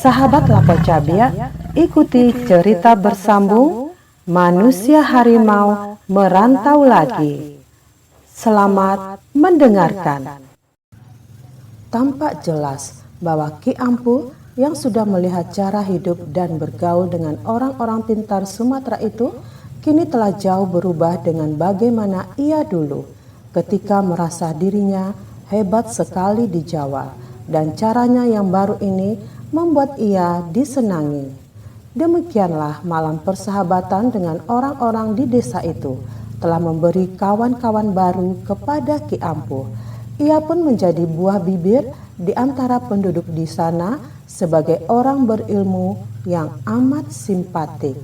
Sahabat Lapo Cabia, ikuti cerita bersambung Manusia Harimau Merantau Lagi. Selamat mendengarkan. Tampak jelas bahwa Ki Ampuh yang sudah melihat cara hidup dan bergaul dengan orang-orang pintar Sumatera itu kini telah jauh berubah dengan bagaimana ia dulu ketika merasa dirinya hebat sekali di Jawa, dan caranya yang baru ini membuat ia disenangi. Demikianlah malam persahabatan dengan orang-orang di desa itu telah memberi kawan-kawan baru kepada Ki Ampuh. Ia pun menjadi buah bibir di antara penduduk di sana sebagai orang berilmu yang amat simpatik.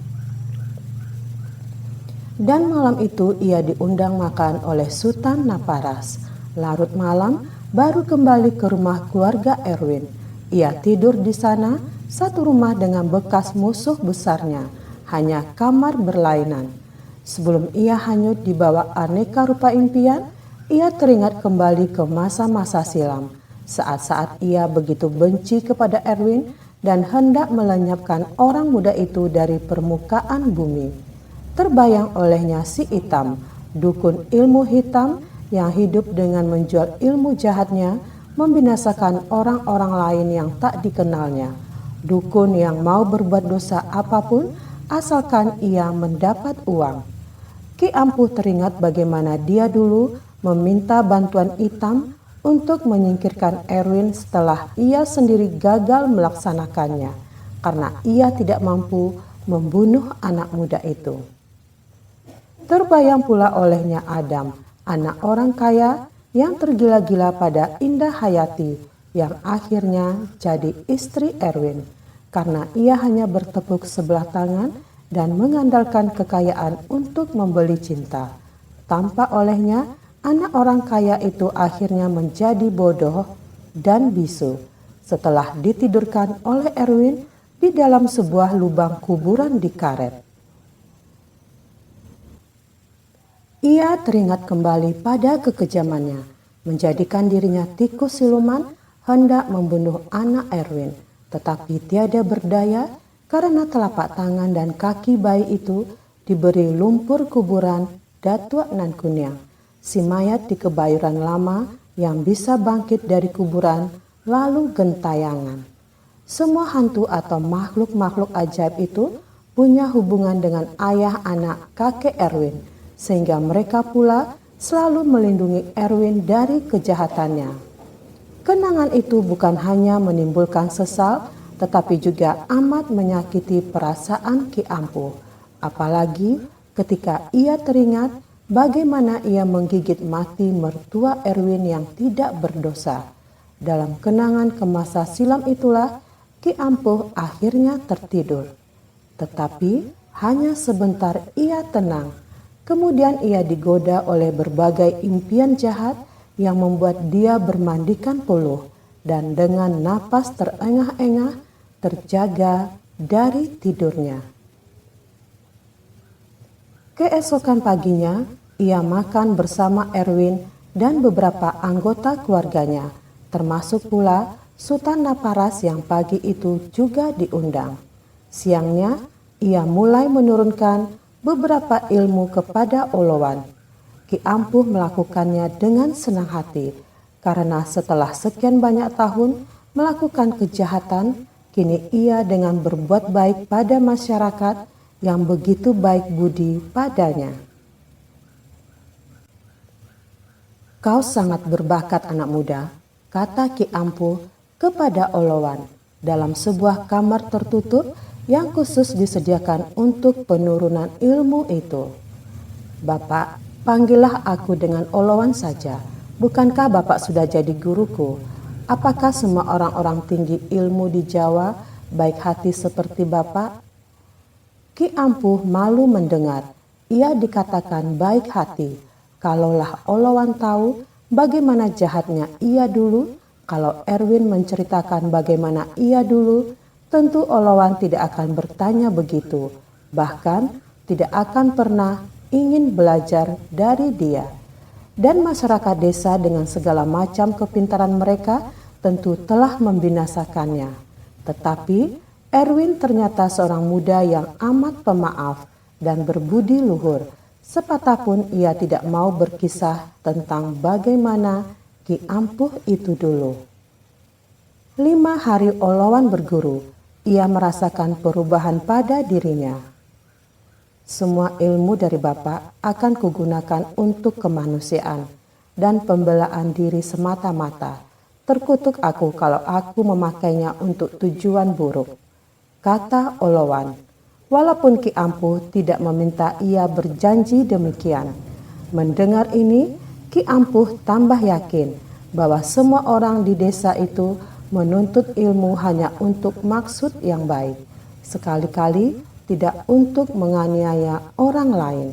Dan malam itu ia diundang makan oleh Sultan Naparas. Larut malam baru kembali ke rumah keluarga Erwin. Ia tidur di sana, satu rumah dengan bekas musuh besarnya, hanya kamar berlainan. Sebelum ia hanyut di bawah aneka rupa impian, ia teringat kembali ke masa-masa silam, saat-saat ia begitu benci kepada Erwin dan hendak melenyapkan orang muda itu dari permukaan bumi. Terbayang olehnya si Itam, dukun ilmu hitam yang hidup dengan menjual ilmu jahatnya, membinasakan orang-orang lain yang tak dikenalnya. Dukun yang mau berbuat dosa apapun asalkan ia mendapat uang. Ki Ampuh teringat bagaimana dia dulu meminta bantuan Itam untuk menyingkirkan Erwin setelah ia sendiri gagal melaksanakannya karena ia tidak mampu membunuh anak muda itu. Terbayang pula olehnya Adam, anak orang kaya yang tergila-gila pada Indah Hayati yang akhirnya jadi istri Erwin karena ia hanya bertepuk sebelah tangan dan mengandalkan kekayaan untuk membeli cinta. Tampak olehnya anak orang kaya itu akhirnya menjadi bodoh dan bisu setelah ditidurkan oleh Erwin di dalam sebuah lubang kuburan di karet. Ia teringat kembali pada kekejamannya, menjadikan dirinya tikus siluman hendak membunuh anak Erwin, tetapi tiada berdaya karena telapak tangan dan kaki bayi itu diberi lumpur kuburan Datuk Nan Kuniang, si mayat di Kebayoran Lama yang bisa bangkit dari kuburan lalu gentayangan. Semua hantu atau makhluk-makhluk ajaib itu punya hubungan dengan ayah anak kakek Erwin, sehingga mereka pula selalu melindungi Erwin dari kejahatannya. Kenangan itu bukan hanya menimbulkan sesal, tetapi juga amat menyakiti perasaan Ki Ampuh. Apalagi ketika ia teringat bagaimana ia menggigit mati mertua Erwin yang tidak berdosa. Dalam kenangan ke masa silam itulah Ki Ampuh akhirnya tertidur. Tetapi hanya sebentar ia tenang. Kemudian ia digoda oleh berbagai impian jahat yang membuat dia bermandikan puluh dan dengan napas terengah-engah terjaga dari tidurnya. Keesokan paginya ia makan bersama Erwin dan beberapa anggota keluarganya, termasuk pula Sultan Naparas yang pagi itu juga diundang. Siangnya ia mulai menurunkan beberapa ilmu kepada Olowan. Ki Ampuh melakukannya dengan senang hati karena setelah sekian banyak tahun melakukan kejahatan, kini ia dengan berbuat baik pada masyarakat yang begitu baik budi padanya. "Kau sangat berbakat anak muda," kata Ki Ampuh kepada Olowan dalam sebuah kamar tertutup yang khusus disediakan untuk penurunan ilmu itu. "Bapak, panggillah aku dengan Olowan saja. Bukankah Bapak sudah jadi guruku? Apakah semua orang-orang tinggi ilmu di Jawa baik hati seperti Bapak?" Ki Ampuh malu mendengar ia dikatakan baik hati. Kalaulah Olowan tahu bagaimana jahatnya ia dulu, kalau Erwin menceritakan bagaimana ia dulu, tentu Olowan tidak akan bertanya begitu, bahkan tidak akan pernah ingin belajar dari dia. Dan masyarakat desa dengan segala macam kepintaran mereka tentu telah membinasakannya. Tetapi Erwin ternyata seorang muda yang amat pemaaf dan berbudi luhur, sepatapun ia tidak mau berkisah tentang bagaimana Ki Ampuh itu dulu. 5 hari Olawan berguru, ia merasakan perubahan pada dirinya. Semua ilmu dari Bapak akan kugunakan untuk kemanusiaan dan pembelaan diri semata-mata. Terkutuk aku kalau aku memakainya untuk tujuan buruk, kata Olawan. Walaupun Ki Ampuh tidak meminta ia berjanji demikian. Mendengar ini, Ki Ampuh tambah yakin bahwa semua orang di desa itu menuntut ilmu hanya untuk maksud yang baik, sekali-kali tidak untuk menganiaya orang lain.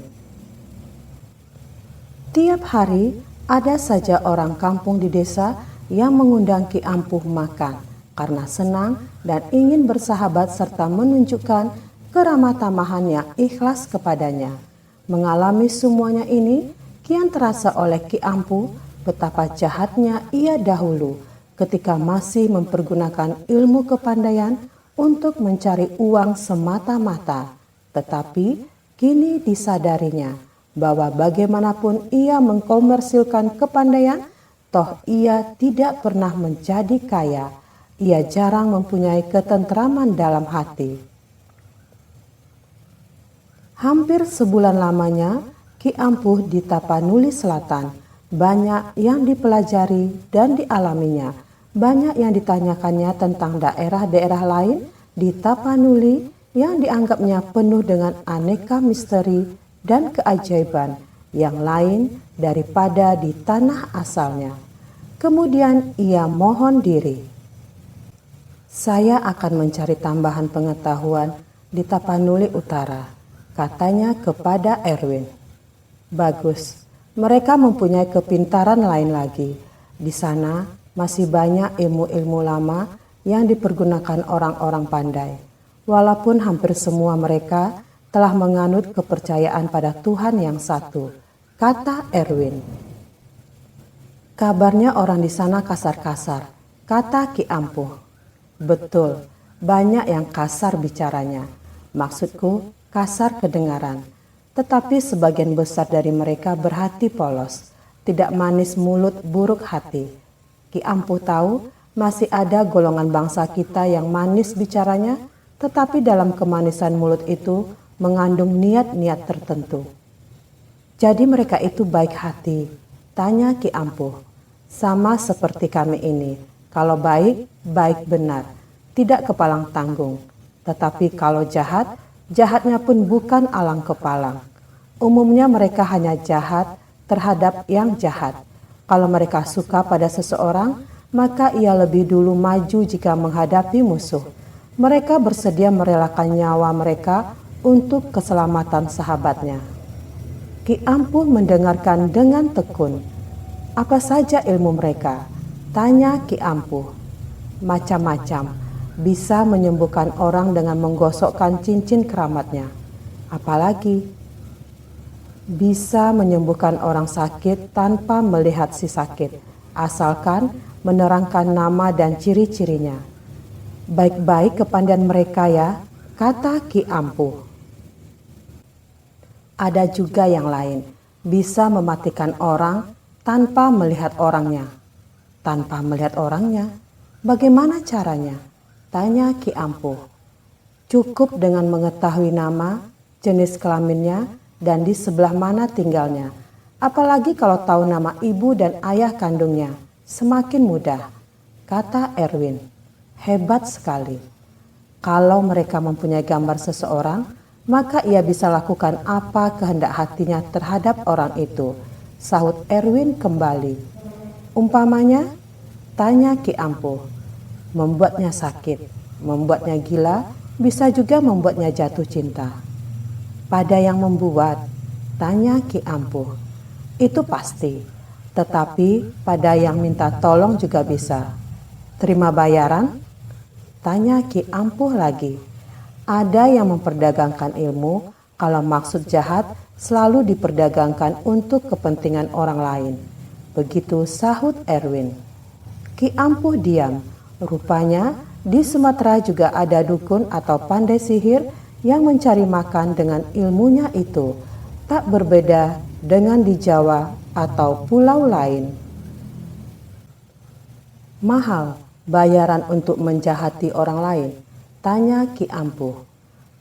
Tiap hari ada saja orang kampung di desa yang mengundang Ki Ampuh makan karena senang dan ingin bersahabat serta menunjukkan keramah tamahannya ikhlas kepadanya. Mengalami semuanya ini, kian terasa oleh Ki Ampuh betapa jahatnya ia dahulu ketika masih mempergunakan ilmu kepandaian untuk mencari uang semata-mata. Tetapi kini disadarinya bahwa bagaimanapun ia mengkomersilkan kepandaian, toh ia tidak pernah menjadi kaya. Ia jarang mempunyai ketentraman dalam hati. Hampir sebulan lamanya Ki Ampuh di Tapanuli Selatan. Banyak yang dipelajari dan dialaminya. Banyak yang ditanyakannya tentang daerah-daerah lain di Tapanuli yang dianggapnya penuh dengan aneka misteri dan keajaiban yang lain daripada di tanah asalnya. Kemudian ia mohon diri. Saya akan mencari tambahan pengetahuan di Tapanuli Utara, katanya kepada Erwin. Bagus, mereka mempunyai kepintaran lain lagi. Di sana masih banyak ilmu-ilmu lama yang dipergunakan orang-orang pandai. Walaupun hampir semua mereka telah menganut kepercayaan pada Tuhan yang satu, kata Erwin. Kabarnya orang di sana kasar-kasar, kata Ki Ampuh. Betul, banyak yang kasar bicaranya. Maksudku kasar kedengaran. Tetapi sebagian besar dari mereka berhati polos, tidak manis mulut, buruk hati. Ki Ampuh tahu masih ada golongan bangsa kita yang manis bicaranya, tetapi dalam kemanisan mulut itu mengandung niat-niat tertentu. Jadi mereka itu baik hati, tanya Ki Ampuh. Sama seperti kami ini, kalau baik, baik benar, tidak kepalang tanggung. Tetapi kalau jahat, jahatnya pun bukan alang kepalang. Umumnya mereka hanya jahat terhadap yang jahat. Kalau mereka suka pada seseorang, maka ia lebih dulu maju jika menghadapi musuh. Mereka bersedia merelakan nyawa mereka untuk keselamatan sahabatnya. Ki Ampuh mendengarkan dengan tekun. Apa saja ilmu mereka? Tanya Ki Ampuh. Macam-macam, bisa menyembuhkan orang dengan menggosokkan cincin keramatnya. Apalagi bisa menyembuhkan orang sakit tanpa melihat si sakit, asalkan menerangkan nama dan ciri-cirinya. Baik-baik kepandaian mereka ya, kata Ki Ampuh. Ada juga yang lain, bisa mematikan orang tanpa melihat orangnya. Tanpa melihat orangnya, bagaimana caranya? Tanya Ki Ampuh. Cukup dengan mengetahui nama, jenis kelaminnya, dan di sebelah mana tinggalnya. Apalagi kalau tahu nama ibu dan ayah kandungnya, semakin mudah, kata Erwin. Hebat sekali. Kalau mereka mempunyai gambar seseorang, maka ia bisa lakukan apa kehendak hatinya terhadap orang itu, sahut Erwin kembali. Umpamanya, tanya Ki Ampuh. Membuatnya sakit, membuatnya gila, bisa juga membuatnya jatuh cinta. Pada yang membuat, tanya Ki Ampuh. Itu pasti, tetapi pada yang minta tolong juga bisa. Terima bayaran? Tanya Ki Ampuh lagi. Ada yang memperdagangkan ilmu, kalau maksud jahat selalu diperdagangkan untuk kepentingan orang lain. Begitu sahut Erwin. Ki Ampuh diam. Rupanya Di Sumatera juga ada dukun atau pandai sihir yang mencari makan dengan ilmunya itu. Tak berbeda dengan di Jawa atau pulau lain. Mahal bayaran untuk menjahati orang lain? Tanya Ki Ampuh.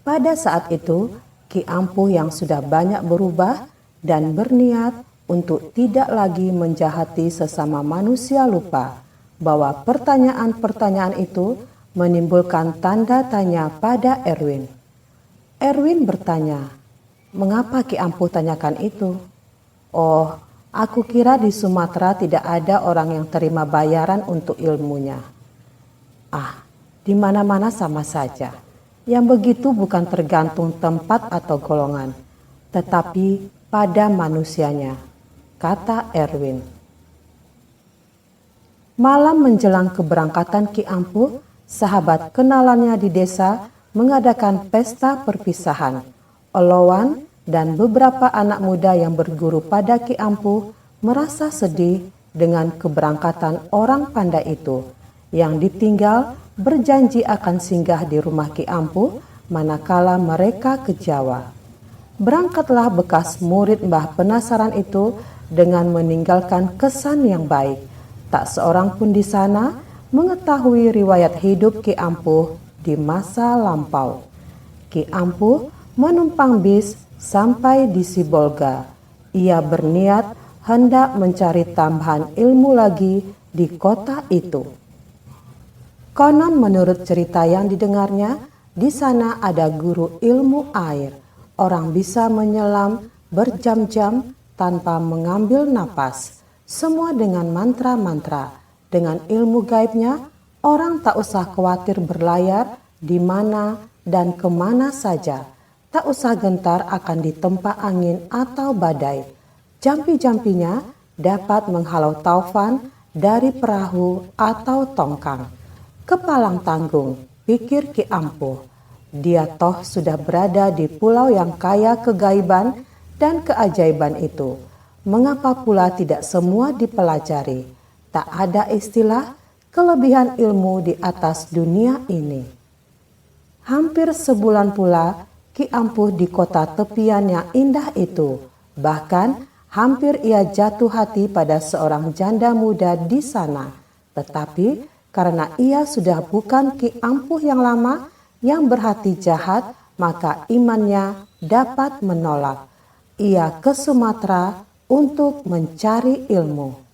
Pada saat itu, Ki Ampuh yang sudah banyak berubah dan berniat untuk tidak lagi menjahati sesama manusia lupa bahwa pertanyaan-pertanyaan itu menimbulkan tanda tanya pada Erwin. Erwin bertanya, "Mengapa Ki Ampuh tanyakan itu?" "Oh, aku kira di Sumatera tidak ada orang yang terima bayaran untuk ilmunya." "Ah, di mana-mana sama saja. Yang begitu bukan tergantung tempat atau golongan, tetapi pada manusianya," kata Erwin. Malam menjelang keberangkatan Ki Ampuh, sahabat kenalannya di desa mengadakan pesta perpisahan. Olowan dan beberapa anak muda yang berguru pada Ki Ampuh merasa sedih dengan keberangkatan orang pandai itu, yang ditinggal berjanji akan singgah di rumah Ki Ampuh manakala mereka ke Jawa. Berangkatlah bekas murid Mbah Penasaran itu dengan meninggalkan kesan yang baik. Tak seorang pun di sana mengetahui riwayat hidup Ki Ampuh di masa lampau. Ki Ampuh menumpang bis sampai di Sibolga. Ia berniat hendak mencari tambahan ilmu lagi di kota itu. Konon menurut cerita yang didengarnya, di sana ada guru ilmu air. Orang bisa menyelam berjam-jam tanpa mengambil napas. Semua dengan mantra-mantra. Dengan ilmu gaibnya, orang tak usah khawatir berlayar di mana dan kemana saja. Tak usah gentar akan ditempa angin atau badai. Jampi-jampinya dapat menghalau taufan dari perahu atau tongkang. Kepalang tanggung, pikir Ki Ampuh. Dia toh sudah berada di pulau yang kaya kegaiban dan keajaiban itu. Mengapa pula tidak semua dipelajari? Tak ada istilah kelebihan ilmu di atas dunia ini. Hampir sebulan pula Ki Ampuh di kota tepian yang indah itu. Bahkan hampir ia jatuh hati pada seorang janda muda di sana. Tetapi karena ia sudah bukan Ki Ampuh yang lama yang berhati jahat, maka imannya dapat menolak. Ia ke Sumatera untuk mencari ilmu.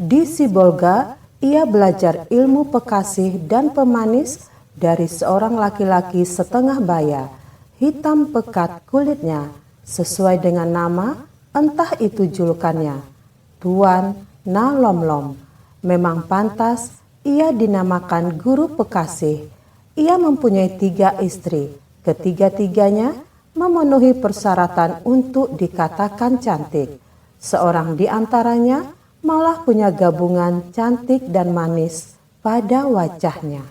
Di Sibolga, ia belajar ilmu pekasih dan pemanis dari seorang laki-laki setengah baya, hitam pekat kulitnya, sesuai dengan nama, entah itu julukannya, Tuan Nalomlom. Memang pantas ia dinamakan guru pekasih. Ia mempunyai 3 istri, ketiga-tiganya memenuhi persyaratan untuk dikatakan cantik. Seorang di antaranya malah punya gabungan cantik dan manis pada wajahnya.